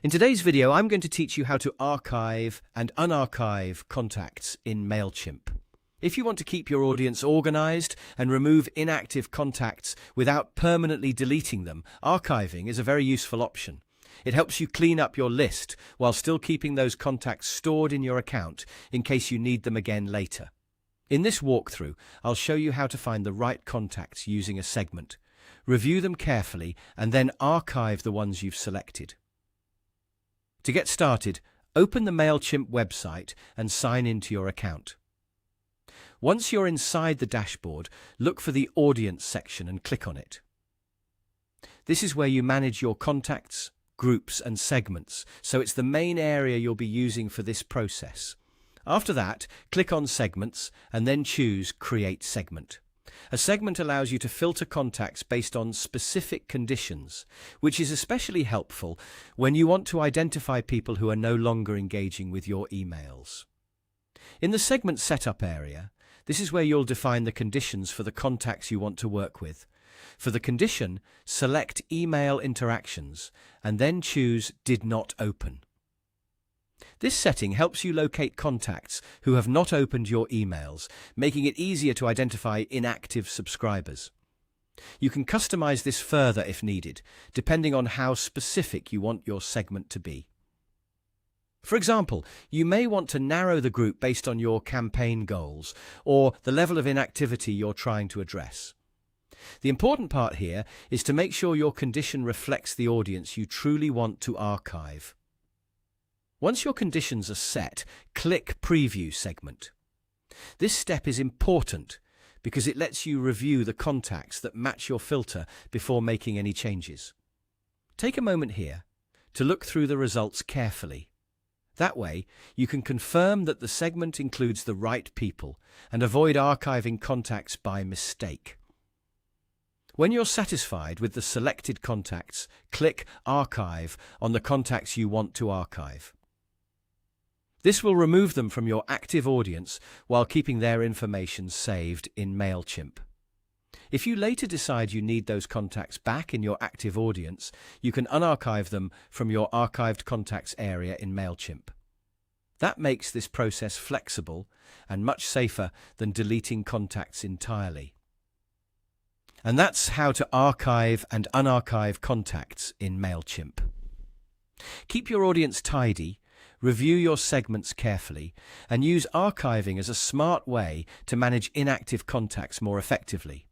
In today's video, I'm going to teach you how to archive and unarchive contacts in MailChimp. If you want to keep your audience organized and remove inactive contacts without permanently deleting them, archiving is a very useful option. It helps you clean up your list while still keeping those contacts stored in your account in case you need them again later. In this walkthrough, I'll show you how to find the right contacts using a segment, review them carefully, and then archive the ones you've selected. To get started, open the MailChimp website and sign into your account. Once you're inside the dashboard, look for the Audience section and click on it. This is where you manage your contacts, groups, and segments, so it's the main area you'll be using for this process. After that, click on Segments and then choose Create Segment. A segment allows you to filter contacts based on specific conditions, which is especially helpful when you want to identify people who are no longer engaging with your emails. In the Segment Setup area, this is where you'll define the conditions for the contacts you want to work with. For the condition, select Email Interactions and then choose Did Not Open. This setting helps you locate contacts who have not opened your emails, making it easier to identify inactive subscribers. You can customize this further if needed, depending on how specific you want your segment to be. For example, you may want to narrow the group based on your campaign goals or the level of inactivity you're trying to address. The important part here is to make sure your condition reflects the audience you truly want to archive. Once your conditions are set, click Preview Segment. This step is important because it lets you review the contacts that match your filter before making any changes. Take a moment here to look through the results carefully. That way, you can confirm that the segment includes the right people and avoid archiving contacts by mistake. When you're satisfied with the selected contacts, click Archive on the contacts you want to archive. This will remove them from your active audience while keeping their information saved in MailChimp. If you later decide you need those contacts back in your active audience, you can unarchive them from your Archived Contacts area in MailChimp. That makes this process flexible and much safer than deleting contacts entirely. And that's how to archive and unarchive contacts in MailChimp. Keep your audience tidy, review your segments carefully, and use archiving as a smart way to manage inactive contacts more effectively.